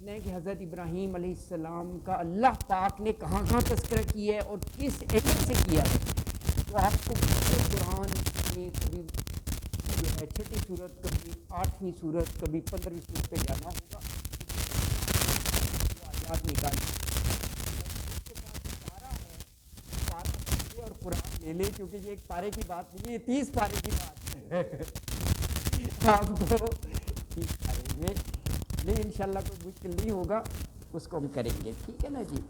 دیکھنا ہے کہ حضرت ابراہیم علیہ السلام کا اللہ پاک نے کہاں کہاں تذکرہ کیا ہے اور کس علم سے کیا ہے، تو آپ کو پورے قرآن میں کبھی جو ہے چھٹی صورت، کبھی 8ویں صورت، کبھی 15ویں صورت پہ جانا ہوگا، وہ آیات نکالیں کے پاس پارہ ہے، پارہ پڑھے اور قرآن لے لے، کیونکہ یہ ایک پارے کی بات نہیں ہے، یہ 30 پارے کی بات ہے آپ کو 30 پارے میں نہیں، انشاءاللہ کوئی مشکل نہیں ہوگا، اس کو ہم کریں گے، ٹھیک ہے نا جی۔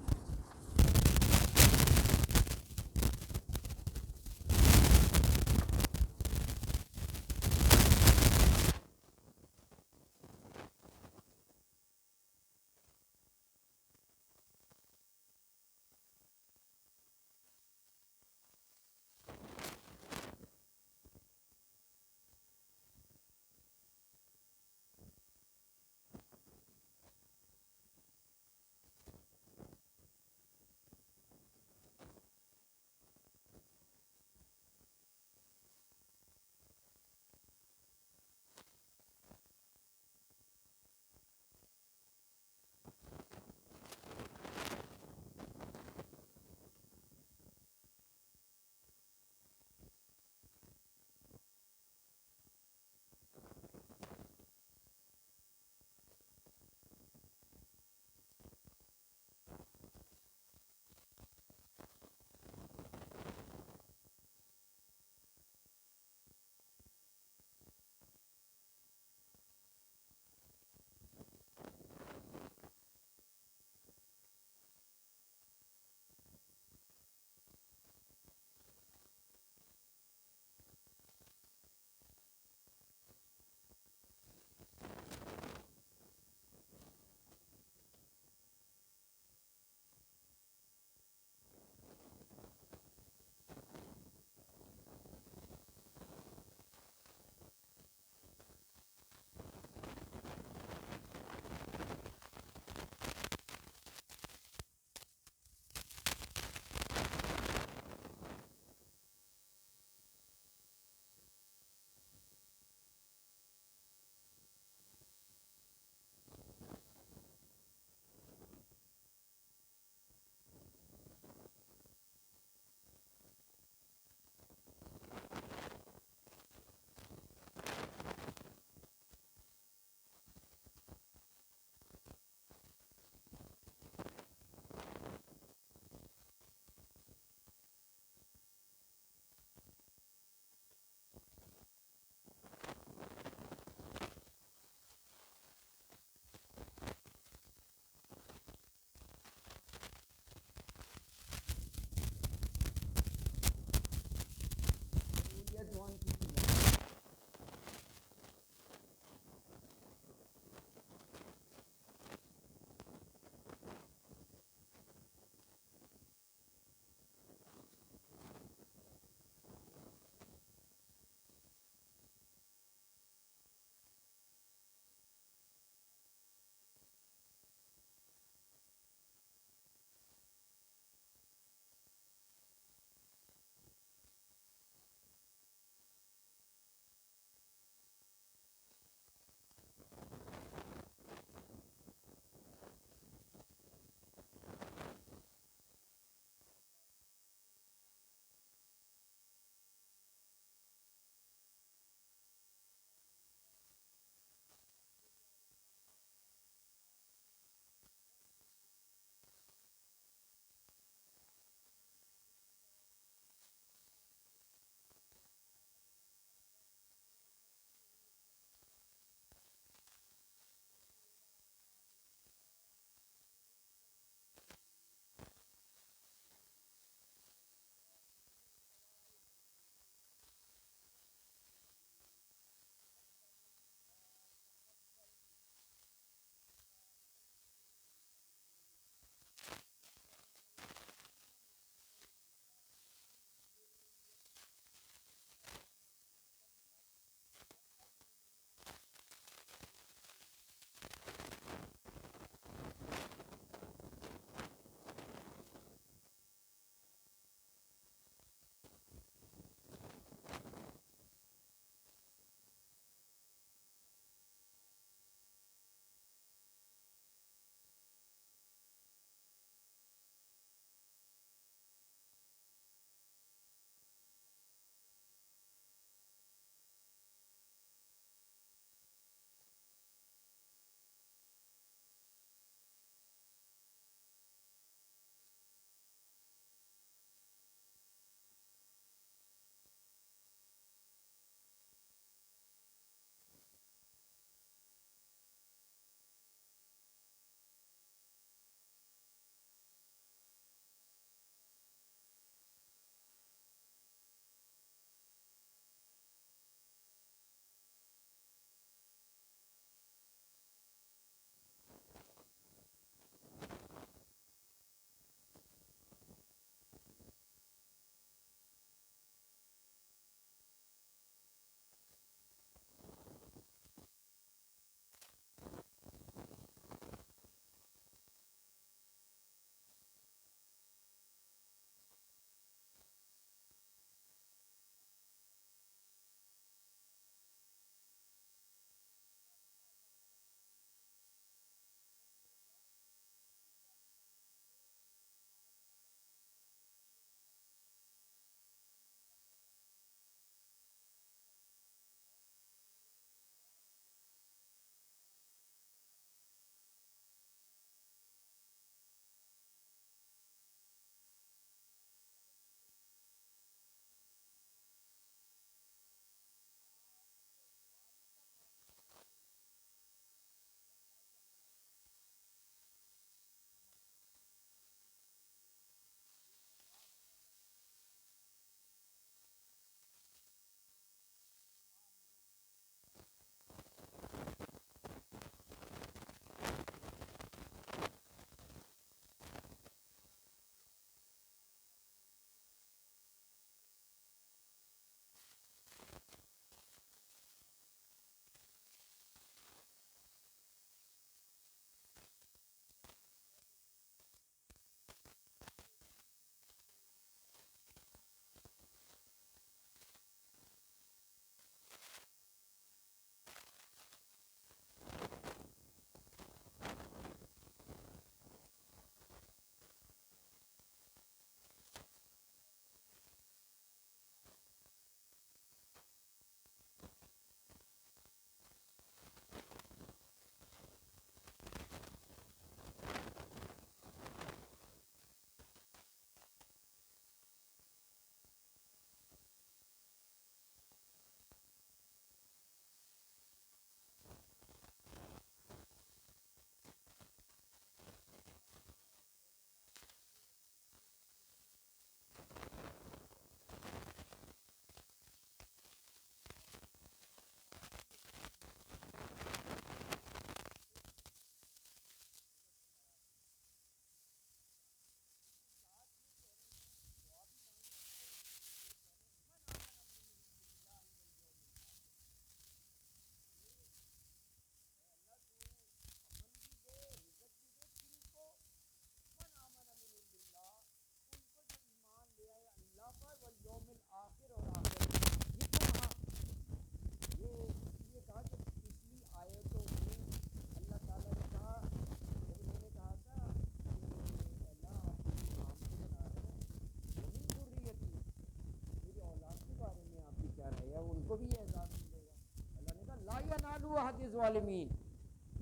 الظالمین،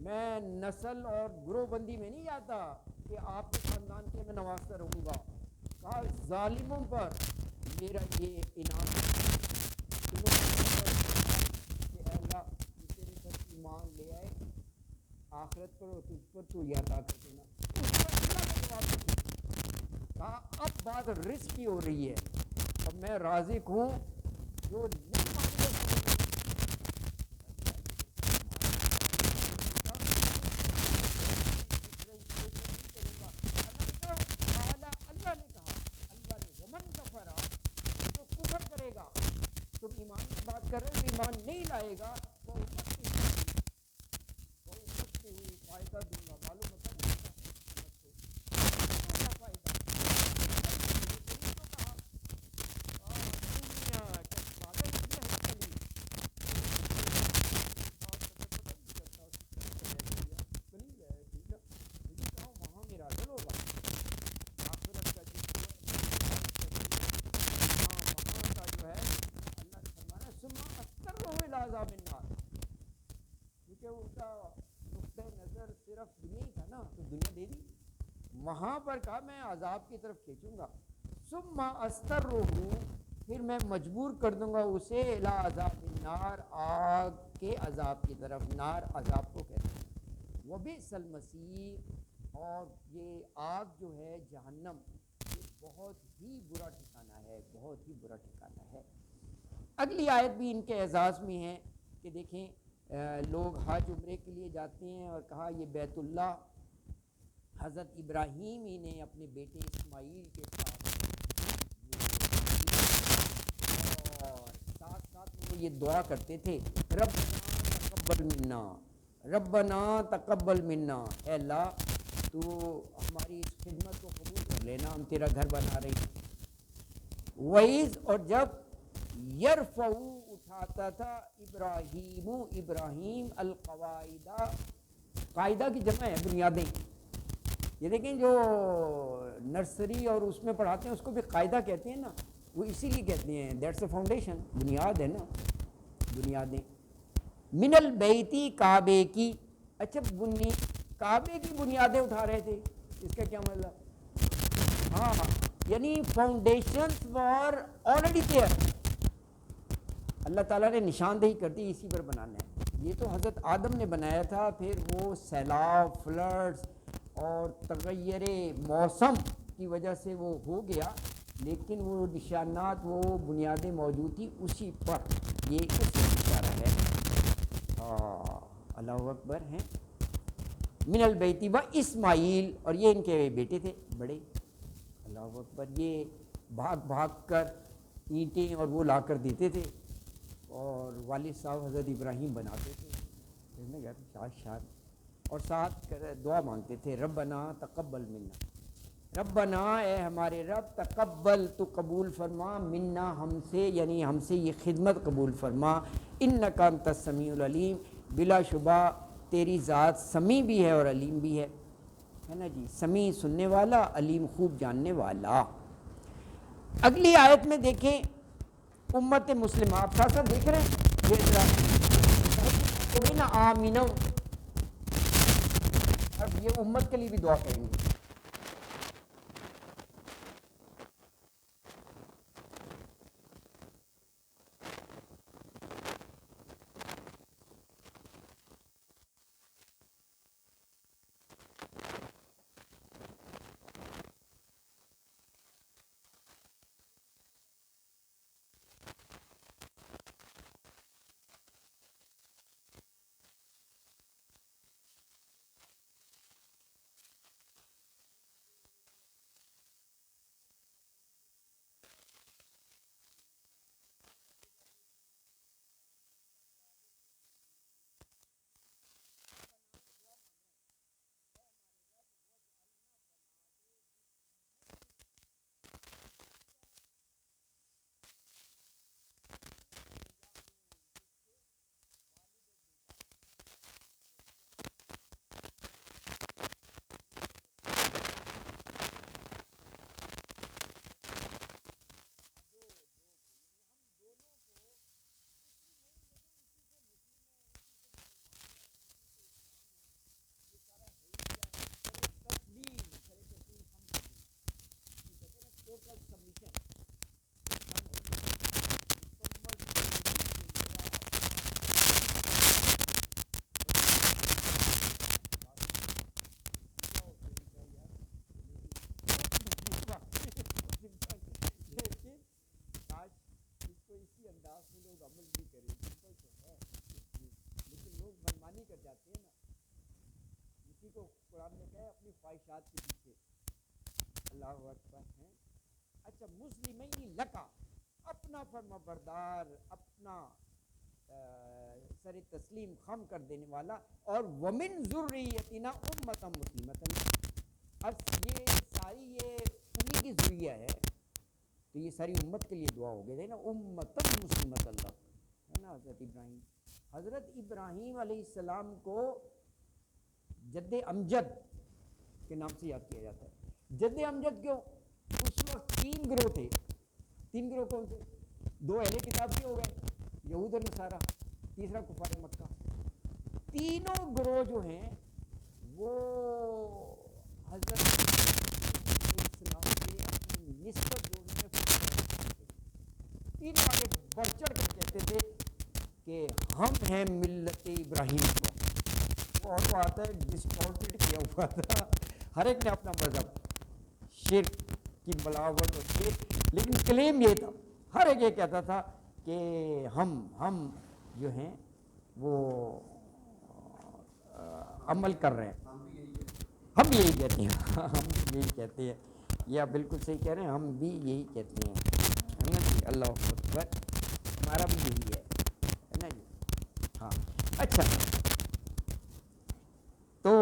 میں نسل اور گروہ بندی میں نہیں جاتا کہ آپ کے خاندان کے میں نوازتا رہوں گا، کہا ظالموں پر میرا یہ انعام ہے کہ اے اللہ تیرے پر ایمان لے آئے آخرت پر اور تجھ پر تو یہ عطا کر دینا۔ اس پر اللہ نے جواب دیا، کہا اب بات رزق کی ہو رہی ہے، اب میں رازق ہوں جو نہیں مانگے تم ایمان کی بات کر رہے ہو، ایمان نہیں لائے گا وہ امت سے ہوئی فائدہ دوں گا، معلوم ہوتا ہے کیا فائدہ وہاں میرا حل ہوگا آخرت کا وہاں کا جو ہے اللہ نے فرمایا ثم اضطروا الی عذاب النار، کیونکہ ان کا نقطۂ نظر صرف دنیا ہی تھا نا، تو دنیا دے دی، وہاں پر کہا میں عذاب کی طرف کھینچوں گا، ثم اضطروا پھر میں مجبور کر دوں گا اسے الی عذاب النار آگ کے عذاب کی طرف، نار عذاب کو کہتے ہیں، وبئس المصیر، اور یہ آگ جو ہے جہنم یہ بہت ہی برا ٹھکانہ ہے، بہت ہی برا ٹھکانہ ہے۔ اگلی آیت بھی ان کے اعزاز میں ہے کہ دیکھیں لوگ حج عمرے کے لیے جاتے ہیں اور کہا یہ بیت اللہ حضرت ابراہیم ہی نے اپنے بیٹے اسماعیل کے ساتھ، اور ساتھ ساتھ وہ یہ دعا کرتے تھے ربنا تقبل منا، ربنا تقبل منا، اے اللہ تو ہماری اس خدمت کو قبول کر لینا، ہم تیرا گھر بنا رہے ہیں۔ وَإِذْ، اور جب یرفع اٹھاتا تھا ابراہیم القواعد، قاعدہ کی جمع ہے بنیادیں، یہ دیکھیں جو نرسری اور اس میں پڑھاتے ہیں اس کو بھی قاعدہ کہتے ہیں نا، وہ اسی لیے کہتے ہیں دیٹس اے فاؤنڈیشن، بنیاد ہے نا، بنیادیں، من البیتی کعبے کی، اچھا کعبے کی بنیادیں اٹھا رہے تھے، اس کا کیا مطلب؟ ہاں یعنی فاؤنڈیشنز وار آلریڈی دیئر، اللہ تعالیٰ نے نشاندہی کر دی اسی پر بنانا ہے، یہ تو حضرت آدم نے بنایا تھا، پھر وہ سیلاب فلڈز اور تغیر موسم کی وجہ سے وہ ہو گیا، لیکن وہ نشانات وہ بنیادیں موجود تھی اسی پر، یہ اسی کی اشارہ ہے۔ اللہ اکبر ہیں، من البیتی و اسماعیل، اور یہ ان کے بیٹے تھے بڑے، اللہ اکبر، یہ بھاگ بھاگ کر اینٹیں اور وہ لا کر دیتے تھے اور والد صاحب حضرت ابراہیم بناتے تھے، پھر میں کہا شاد، اور ساتھ دعا مانگتے تھے ربنا تقبل منا، ربنا اے ہمارے رب تقبل تو قبول فرما، منا ہم سے، یعنی ہم سے یہ خدمت قبول فرما، انک انت السمیع العلیم، بلا شبہ تیری ذات سمیع بھی ہے اور علیم بھی ہے نا جی، سمیع سننے والا، علیم خوب جاننے والا۔ اگلی آیت میں دیکھیں امت مسلمہ، آپ ساتھ ساتھ دیکھ رہے ہیں یہ ذرا آمینو، اب یہ امت کے لیے بھی دعا کریں گے۔ اسی انداز میں لوگ عمل بھی کریں، سمپل تو ہے، لیکن لوگ منمانی کر جاتے ہیں نا. اسی کو قرآن نے کہا ہے اپنی خواہشات کے پیچھے. اللہ اکبر ہے. اچھا، مسلمین لکا، اپنا فرما بردار، اپنا سر تسلیم خم کر دینے والا، اور ومن ذریتنا امتا مسلمتا. اب یہ ساری یہ انہی کی ذریہ ہے، تو یہ ساری امت کے لیے دعا ہو گئی نا، امتا مسلمت اللہ ہے نا. حضرت ابراہیم علیہ السلام کو جد امجد کے نام سے یاد کیا جاتا ہے. جد امجد کیوں؟ اس وقت 3 گروہ تھے. 3 گروہ کون تھے؟ 2 اہل کتاب کے ہو گئے، یہود اور نصارہ، تیسرا کفار مکہ. تینوں گروہ جو ہیں وہ حضرت السلام کی اپنی نسبت جوڑنے میں تین والے بڑھ چڑھ کر کہتے تھے کہ ہم ہیں ملت ابراہیم کو. اور وہ آتا ہے ڈسٹورٹڈ کیا ہوا تھا، ہر ایک نے اپنا مذہب، شرک کی ملاوٹ اور شرک، لیکن کلیم یہ تھا، ہر ایک یہ کہتا تھا کہ ہم جو ہیں وہ عمل کر رہے ہیں. ہم بھی یہی کہتے ہیں، ہم بھی یہی کہتے ہیں، یا بالکل صحیح کہہ رہے ہیں، ہم بھی یہی کہتے ہیں، ہے نا جی. اللہ اکبر، ہمارا بھی یہی ہے نا جی. ہاں اچھا، تو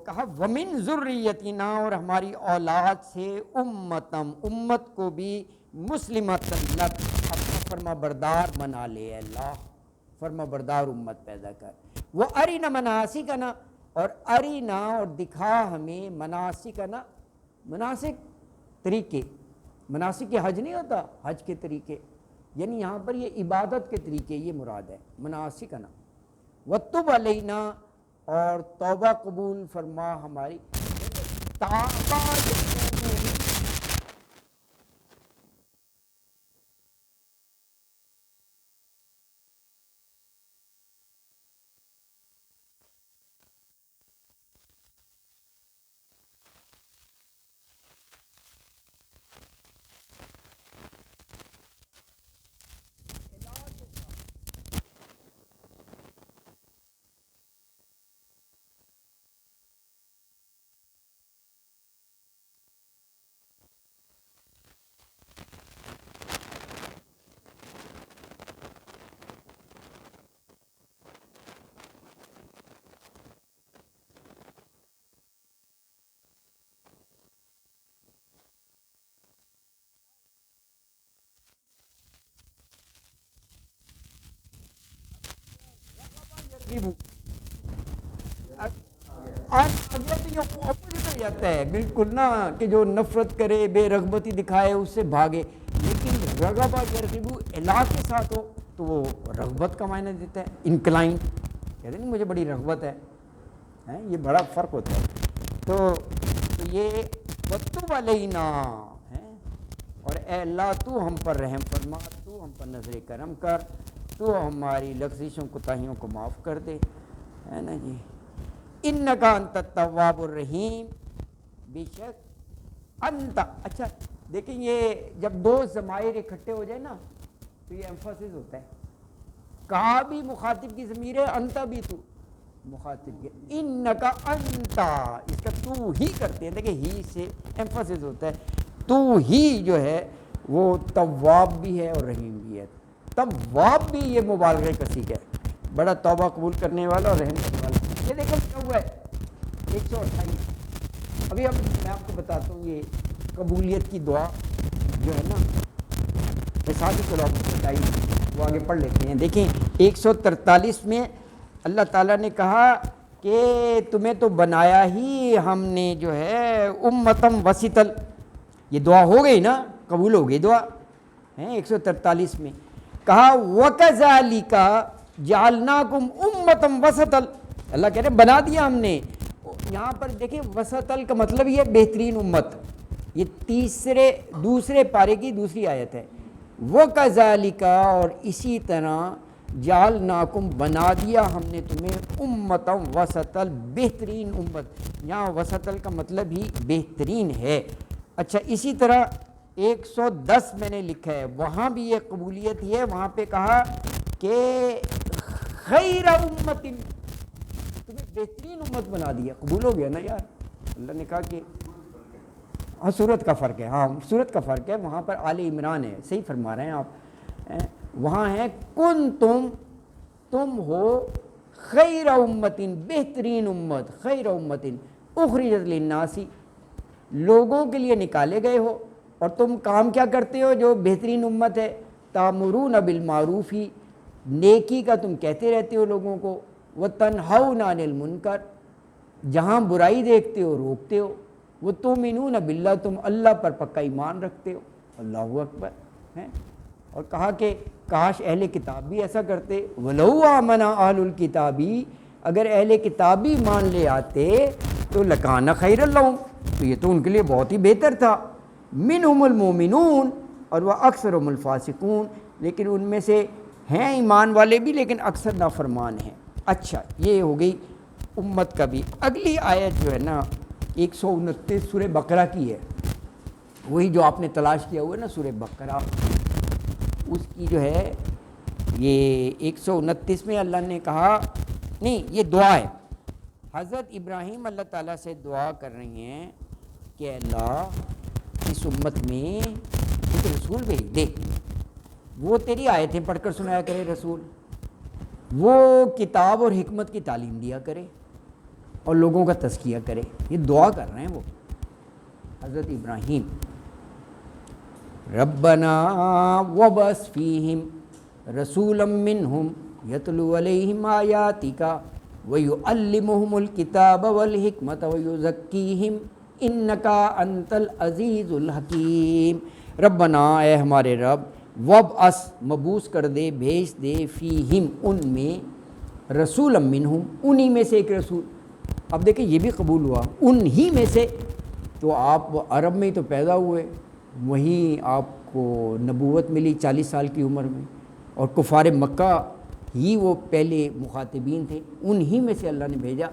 کہا ومن ذریتنا، اور ہماری اولاد سے امتم، امت کو بھی مسلمتن لک، اپنا فرما بردار بنا لے اللہ، فرما بردار امت پیدا کر. وہ ارنا مناسکنا، اور ارینا، اور دکھا ہمیں مناسکنا، مناسک طریقے، مناسک حج نہیں ہوتا، حج کے طریقے، یعنی یہاں پر یہ عبادت کے طریقے یہ مراد ہے مناسکنا. وتب علینا، اور توبہ قبول فرما ہماری. ہو جاتا ہے بالکل نا، کہ جو نفرت کرے، بے رغبتی دکھائے، اس سے بھاگے. لیکن رغبہ یرغبو الہ کے ساتھ ہو تو وہ رغبت کا معنی دیتا ہے، انکلائن، کہتے ہیں مجھے بڑی رغبت ہے، یہ بڑا فرق ہوتا ہے. تو یہ وتب علینا ہے، اور اے اللہ تو ہم پر رحم فرما، تو ہم پر نظر کرم کر، تو ہماری لغزشوں کوتاہیوں کو معاف کر دے، ہے نا جی. انک انت التواب الرحیم، بے شک انت. اچھا دیکھیں، یہ جب 2 ضمائر اکٹھے ہو جائے نا تو یہ ایمفاسس ہوتا ہے. کہا بھی مخاطب کی ضمیر ہے، انت بھی تو مخاطب کی. انک انت، اس کا تو ہی کرتے ہیں، دیکھیں ہی سے ایمفاسس ہوتا ہے. تو ہی جو ہے وہ تواب بھی ہے اور رحیم بھی ہے. تواب بھی یہ مبالغہ کا صیغہ ہے، بڑا توبہ قبول کرنے والا اور رحم کرنے والا. یہ دیکھو کیا ہوا ہے 128. ابھی اب میں آپ کو بتاتا ہوں یہ قبولیت کی دعا جو ہے نا، میں ساتھ ہی بتائی، وہ آگے پڑھ لیتے ہیں. دیکھیں 143 میں اللہ تعالیٰ نے کہا کہ تمہیں تو بنایا ہی ہم نے جو ہے امتم وسطل. یہ دعا ہو گئی نا، قبول ہو گئی دعا. 143 میں کہا وَكَذَلِكَ جَعَلْنَاكُمْ أُمَّةً وَسَطًا، اللہ کہہ رہے بنا دیا ہم نے. یہاں پر دیکھیں وسطل کا مطلب یہ بہترین امت، یہ دوسرے پارے کی دوسری آیت ہے۔ وَكَذَلِكَ، اور اسی طرح جعلناکم بنا دیا ہم نے تمہیں امتم وسطل، بہترین امت، یہاں وسطل کا مطلب ہی بہترین ہے۔ اچھا اسی طرح 110 میں نے لکھا ہے، وہاں بھی یہ قبولیت ہی ہے، وہاں پہ کہا کہ خیر امت، تمہیں بہترین امت بنا دیا، قبول ہو گیا نا یار۔ اللہ نے کہا کہ ہاں صورت کا فرق ہے، ہاں صورت کا فرق ہے، وہاں پر آل عمران ہے، صحیح فرما رہے ہیں آپ، وہاں ہے کن تم ہو خیر امتن، بہترین امت، خیر امتن اخرجت للناس، لوگوں کے لیے نکالے گئے ہو، اور تم کام کیا کرتے ہو جو بہترین امت ہے؟ تامرون بالمعروف، نیکی کا تم کہتے رہتے ہو لوگوں کو، وتنہون عن المنکر، جہاں برائی دیکھتے ہو روکتے ہو، وتؤمنون باللہ، تم اللہ پر پکا ایمان رکھتے ہو، اللہ اکبر ہے۔ اور کہا کہ کاش اہل کتاب بھی ایسا کرتے، وَلَوْ آمَنَ أَهْلُ الْكِتَابِ، اگر اہل کتاب بھی مان لے آتے تو لَكَانَ خَيْرًا لَهُمْ، تو یہ تو ان کے لیے بہت ہی بہتر تھا، مِنْهُمُ الْمُؤْمِنُونَ اور وَأَكْثَرُهُمُ الْفَاسِقُونَ، لیکن ان میں سے ہیں ایمان والے بھی لیکن اکثر نافرمان ہیں۔ اچھا یہ ہو گئی امت کا بھی۔ اگلی آیت جو ہے نا 129 سورہ بقرہ کی ہے، وہی جو آپ نے تلاش کیا ہوا ہے نا سورہ بقرہ، اس کی جو ہے یہ 129 میں اللہ نے کہا، نہیں یہ دعا ہے، حضرت ابراہیم اللہ تعالیٰ سے دعا کر رہی ہیں کہ اللہ اس امت میں ایک رسول بھیج دے، وہ تیری آیتیں پڑھ کر سنایا کرے رسول، وہ کتاب اور حکمت کی تعلیم دیا کرے اور لوگوں کا تزکیہ کرے، یہ دعا کر رہے ہیں وہ حضرت ابراہیم۔ ربنا وبعث فیہم رسولا منہم یتلو علیہم آیاتک ویعلمہم الکتاب والحکمت ویزکیہم انک انت العزیز الحکیم۔ ربنا، اے ہمارے رب، وبعث مبعوث کر دے، بھیج دے، فیہم ان میں، رسولا منہم انہی میں سے ایک رسول۔ اب دیکھیں یہ بھی قبول ہوا، انہی میں سے، تو آپ عرب میں ہی تو پیدا ہوئے، وہیں آپ کو نبوت ملی 40 سال کی عمر میں، اور کفار مکہ ہی وہ پہلے مخاطبین تھے، انہی میں سے اللہ نے بھیجا۔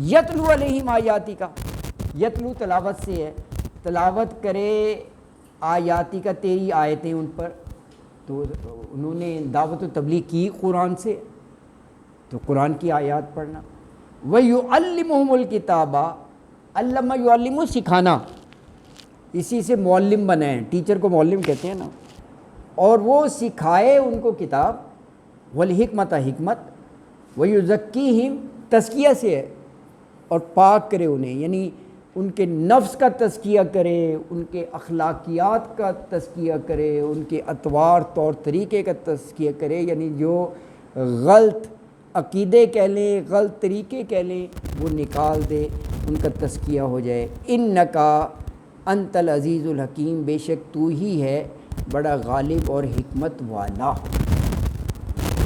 یتلو علیہم آیاتی کا، یتلو تلاوت سے ہے، تلاوت کرے آیاتی کا، تیری آیتیں ان پر، تو انہوں نے دعوت و تبلیغ کی قرآن سے، تو قرآن کی آیات پڑھنا۔ وَيُعَلِّمُهُمُ الْكِتَابَ، علّمَ يُعَلِّمُ سکھانا، اسی سے معلم بنائیں، ٹیچر کو معلم کہتے ہیں نا، اور وہ سکھائے ان کو کتاب، والحکمت حکمت، وَيُزَكِّيهِمْ تزکیہ سے ہے، اور پاک کرے انہیں، یعنی ان کے نفس کا تزکیہ کرے، ان کے اخلاقیات کا تزکیہ کرے، ان کے اطوار طور طریقے کا تزکیہ کرے، یعنی جو غلط عقیدے کہہ لیں، غلط طریقے کہہ لیں، وہ نکال دے، ان کا تزکیہ ہو جائے۔ انکا انت العزیز الحکیم، بے شک تو ہی ہے بڑا غالب اور حکمت والا۔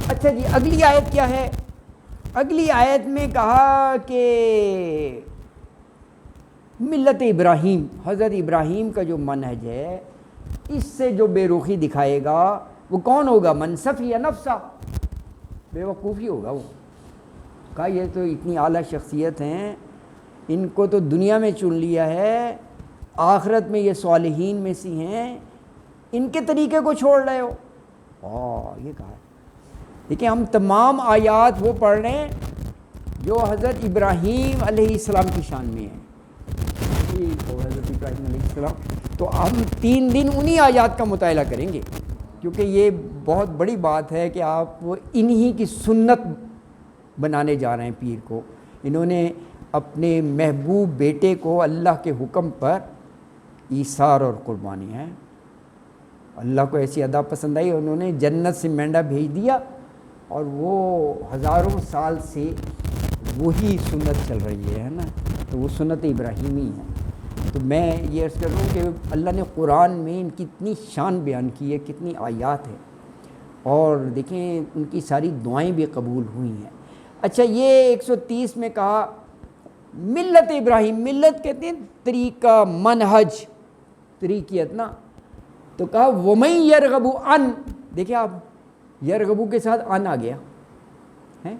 اچھا جی اگلی آیت کیا ہے؟ اگلی آیت میں کہا کہ ملت ابراہیم، حضرت ابراہیم کا جو منہج ہے، اس سے جو بے رخی دکھائے گا وہ کون ہوگا؟ منصف یا نفسا، بے وقوفی ہوگا وہ۔ کہا یہ تو اتنی اعلیٰ شخصیت ہیں، ان کو تو دنیا میں چن لیا ہے، آخرت میں یہ صالحین میں سے ہیں، ان کے طریقے کو چھوڑ رہے ہو۔ یہ کہا ہے۔ دیکھیں ہم تمام آیات وہ پڑھ رہے ہیں جو حضرت ابراہیم علیہ السلام کی شان میں ہیں، حضرت ابراہیم علیہ السلام، تو ہم 3 دن انہی آیات کا مطالعہ کریں گے، کیونکہ یہ بہت بڑی بات ہے کہ آپ انہی کی سنت بنانے جا رہے ہیں پیر کو۔ انہوں نے اپنے محبوب بیٹے کو اللہ کے حکم پر ایثار اور قربانی ہے، اللہ کو ایسی ادا پسند آئی، انہوں نے جنت سے مینڈا بھیج دیا، اور وہ ہزاروں سال سے وہی سنت چل رہی ہے نا، تو وہ سنت ابراہیمی ہے۔ تو میں یہ عرض کر رہا ہوں کہ اللہ نے قرآن میں ان کی اتنی شان بیان کی ہے، کتنی آیات ہیں، اور دیکھیں ان کی ساری دعائیں بھی قبول ہوئی ہیں۔ اچھا یہ 130 میں کہا ملت ابراہیم، ملت کہتے ہیں طریقہ، منہج، طریقیت نا، تو کہا وَمَن یرغب عن، دیکھیں آپ یرغبو کے ساتھ ان آ گیا ہے،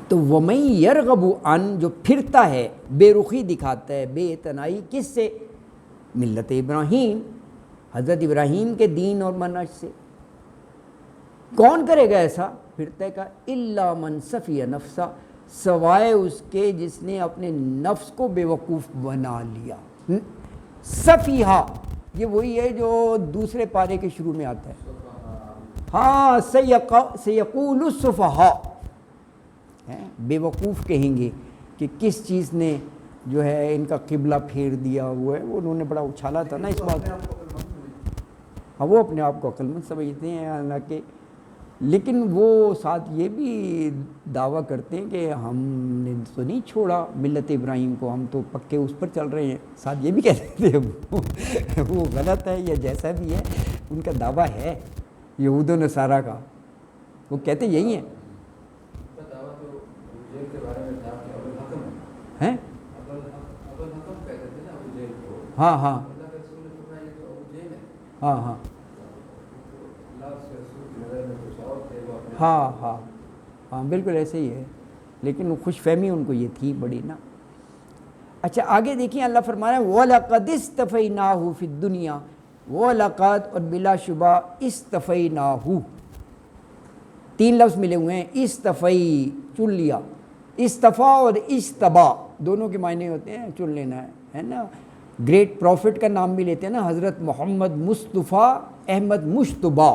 تو وَمَن یرغب عن جو پھرتا ہے، بے رخی دکھاتا ہے، بے اعتنائی، کس سے؟ ملت ابراہیم، حضرت ابراہیم کے دین اور منہج سے۔ کون کرے گا ایسا پھرتے کا؟ الا من صفی نفسا، سوائے اس کے جس نے اپنے نفس کو بے وقوف بنا لیا۔ صفیہ یہ وہی ہے جو دوسرے پارے کے شروع میں آتا ہے، ہاں سیقول السفہاء، بے وقوف کہیں گے کہ کس چیز نے جو ہے ان کا قبلہ پھیر دیا ہوا ہے، وہ انہوں نے بڑا اچھالا تھا نا اس بات، ہاں وہ اپنے آپ کو عقل مند سمجھتے ہیں، حالانکہ لیکن وہ ساتھ یہ بھی دعویٰ کرتے ہیں کہ ہم نے تو نہیں چھوڑا ملت ابراہیم کو، ہم تو پکے اس پر چل رہے ہیں، ساتھ یہ بھی کہتے ہیں وہ غلط ہے یا جیسا بھی ہے، ان کا دعویٰ ہے یہود و نصارہ کا، وہ کہتے یہی ہیں ہیں، ہاں ہاں ہاں ہاں ہاں ہاں ہاں بالکل ایسے ہی ہے، لیکن خوش فہمی ان کو یہ تھی بڑی نا۔ اچھا آگے دیکھیں اللہ فرما رہا ہے وَلَقَدِ اسْتَفَيْنَاهُ فِي الدُّنْيَا، وَلَقَدْ اور بلا شبہ اسْتَفَيْنَاهُ، تین لفظ ملے ہوئے ہیں، استفئی چن لیا، استفا اور اجتبا دونوں کے معنی ہوتے ہیں چن لینا ہے نا۔ گریٹ پروفٹ کا نام بھی لیتے ہیں نا، حضرت محمد مصطفیٰ احمد مشتبہ،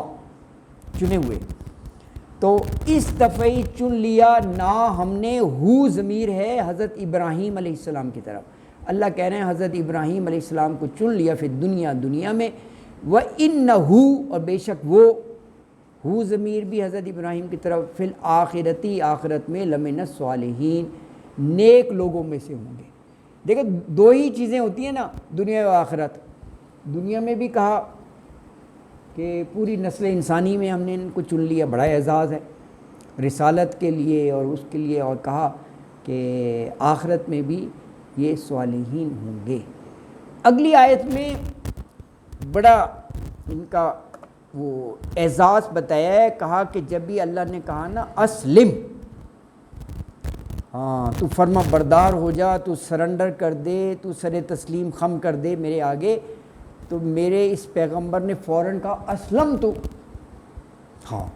چنے ہوئے، تو استفئی چن لیا نا ہم نے، ہو ضمیر ہے حضرت ابراہیم علیہ السلام کی طرف، اللہ کہہ رہے ہیں حضرت ابراہیم علیہ السلام کو چن لیا فی دنیا، دنیا میں، وَإِنَّهُ اور بے شک وہ، ہو ضمیر بھی حضرت ابراہیم کی طرف، فی الآخرتی آخرت میں، لمن الصالحین نیک لوگوں میں سے ہوں گے۔ دیکھو دو ہی چیزیں ہوتی ہیں نا دنیا و آخرت، دنیا میں بھی کہا کہ پوری نسل انسانی میں ہم نے ان کو چن لیا، بڑا اعزاز ہے رسالت کے لیے اور اس کے لیے، اور کہا کہ آخرت میں بھی یہ صالحین ہوں گے۔ اگلی آیت میں بڑا ان کا وہ اعزاز بتایا ہے، کہا کہ جب بھی اللہ نے کہا نا اسلم، ہاں تو فرما بردار ہو جا، تو سرنڈر کر دے، تو سر تسلیم خم کر دے میرے آگے، تو میرے اس پیغمبر نے فوراً کہا اسلم تو، ہاں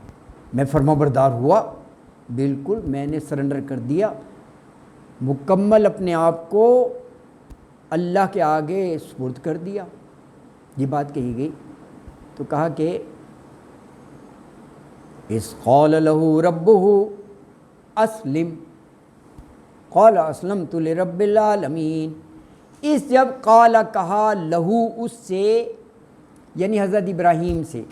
میں فرما بردار ہوا، بالکل میں نے سرنڈر کر دیا، مکمل اپنے آپ کو اللہ کے آگے سپرد کر دیا، یہ بات کہی گئی۔ تو کہا کہ اِذْ قَالَ لَهُ رَبُّهُ اسلم قَالَ أَسْلَمْتُ لِرَبِّ العالمین، اس جب قال کہا لہو اس سے، یعنی حضرت ابراہیم سے،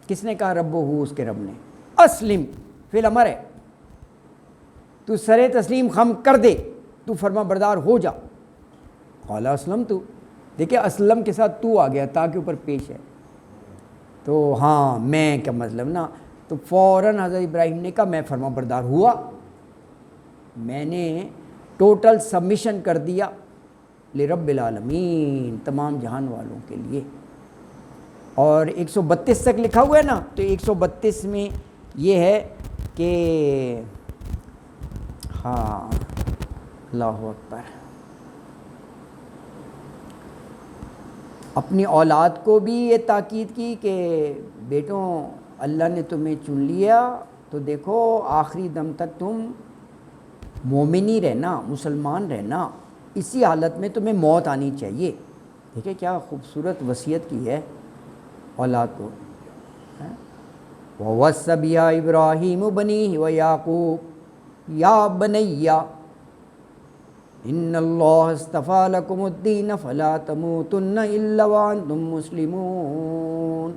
کس نے کہا ربہ اس کے رب نے، اسلم فعل امر ہے، تو سر تسلیم خم کر دے، تو فرما بردار ہو جا، قال اسلمت، دیکھیں اسلم کے ساتھ تو آ گیا، تا کے اوپر پیش ہے، تو ہاں میں کیا مطلب نا، تو فوراً حضرت ابراہیم نے کہا میں فرما بردار ہوا، میں نے ٹوٹل سبمیشن کر دیا لرب العالمین، تمام جہان والوں کے لیے۔ اور 132 تک لکھا ہوا ہے نا، تو 132 میں یہ ہے کہ ہاں اللہ اکبر، اپنی اولاد کو بھی یہ تاکید کی کہ بیٹوں اللہ نے تمہیں چن لیا، تو دیکھو آخری دم تک تم مومنی رہنا، مسلمان رہنا، اسی حالت میں تمہیں موت آنی چاہیے۔ دیکھیں کیا خوبصورت وصیت کی ہے اولاد کو۔ وَوَصَّى بِهَا إِبْرَاهِيمُ بَنِيهِ وَيَعْقُوبُ يَا بَنَيَّ إِنَّ اللَّهَ اصْطَفَىٰ لَكُمُ الدِّينَ فَلَا تَمُوتُنَّ إِلَّا وَأَنْتُمْ مُسْلِمُونَ۔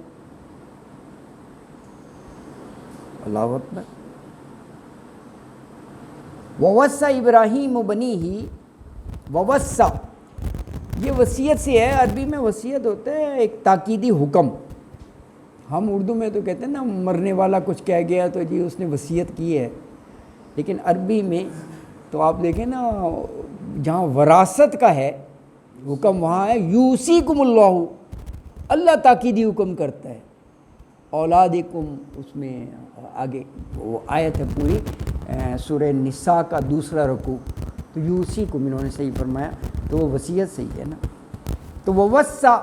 اللہ اکبر۔ وَوَصَّى إِبْرَاهِيمُ بَنِيهِ، وَوَصَّى یہ وصیت سے ہے، عربی میں وصیت ہوتا ہے ایک تاکیدی حکم، ہم اردو میں تو کہتے ہیں نا مرنے والا کچھ کہہ گیا تو جی اس نے وصیت کی ہے، لیکن عربی میں تو آپ دیکھیں نا جہاں وراثت کا ہے حکم وہاں ہے یوصیکم اللہ، اللہ تاکیدی حکم کرتا ہے، اولادکم اس میں آگے وہ آیت ہے پوری سورہ نساء کا دوسرا رکوع، تو یوصیکم انہوں نے صحیح فرمایا، تو وہ وصیت صحیح ہے نا. تو وہ وصا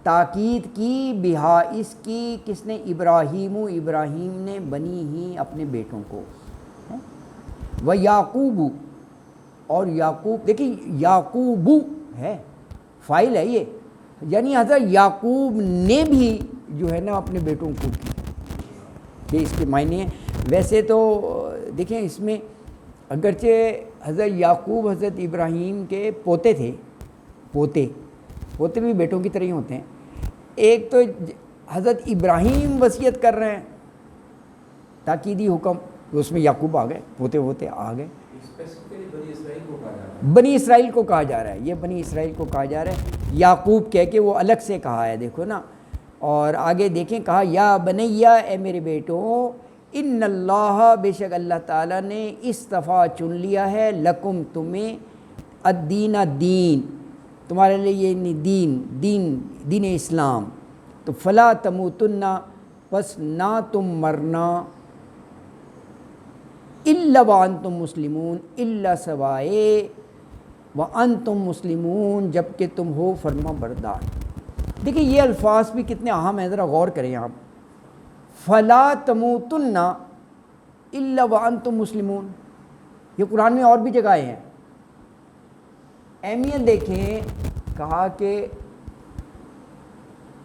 تاکید کی بہا اس کی کس نے، ابراہیم نے بنی ہی اپنے بیٹوں کو، و یعقوب اور یعقوب، دیکھیں یعقوب ہے فاعل ہے یہ، یعنی حضرت یعقوب نے بھی جو ہے نا اپنے بیٹوں کو کی، یہ اس کے معنی ہیں. ویسے تو دیکھیں اس میں اگرچہ حضرت یعقوب حضرت ابراہیم کے پوتے تھے، پوتے بھی بیٹوں کی طرح ہی ہوتے ہیں. ایک تو حضرت ابراہیم وصیت کر رہے ہیں تاکیدی حکم، اس میں یعقوب آ گئے، پوتے ہوتے آ گئے. بنی اسرائیل کو کہا جا رہا ہے، یہ بنی اسرائیل کو کہا جا رہا ہے، یعقوب کہہ کے وہ الگ سے کہا ہے، دیکھو نا. اور آگے دیکھیں کہا یا بنیا، اے میرے بیٹوں، ان اللہ، بے شک اللہ تعالیٰ نے اصطفیٰ چن لیا ہے، لکم تمہیں، الدین دین، تمہارے لیے یہ دین اسلام، تو فلا تموتن، پس نہ تم مرنا، الا وانتم مسلمون، الا سوائے وانتم مسلمون، جب کہ تم ہو فرما بردار. دیکھیں یہ الفاظ بھی کتنے اہم ہیں، ذرا غور کریں آپ. فلا تموتن الا وانتم مسلمون، یہ قرآن میں اور بھی جگہ ہیں. اہمیت دیکھیں، کہا کہ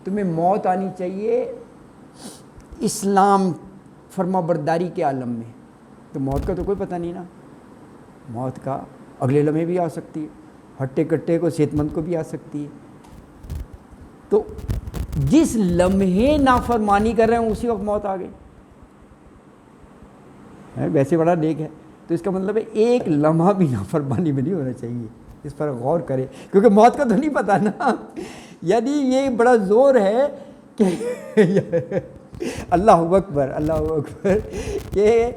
تمہیں موت آنی چاہیے اسلام فرما برداری کے عالم میں. تو موت کا تو کوئی پتہ نہیں نا، موت کا اگلے لمحے بھی آ سکتی ہے، ہٹے کٹے کو صحت مند کو بھی آ سکتی ہے. تو جس لمحے نافرمانی کر رہے ہیں اسی وقت موت آ گئی، ویسے بڑا نیک ہے. تو اس کا مطلب ہے ایک لمحہ بھی نافرمانی میں نہیں ہونا چاہیے. اس پر غور کرے، کیونکہ موت کا تو نہیں پتہ نا. یعنی یہ بڑا زور ہے کہ اللہ اکبر، اللہ اکبر، کہ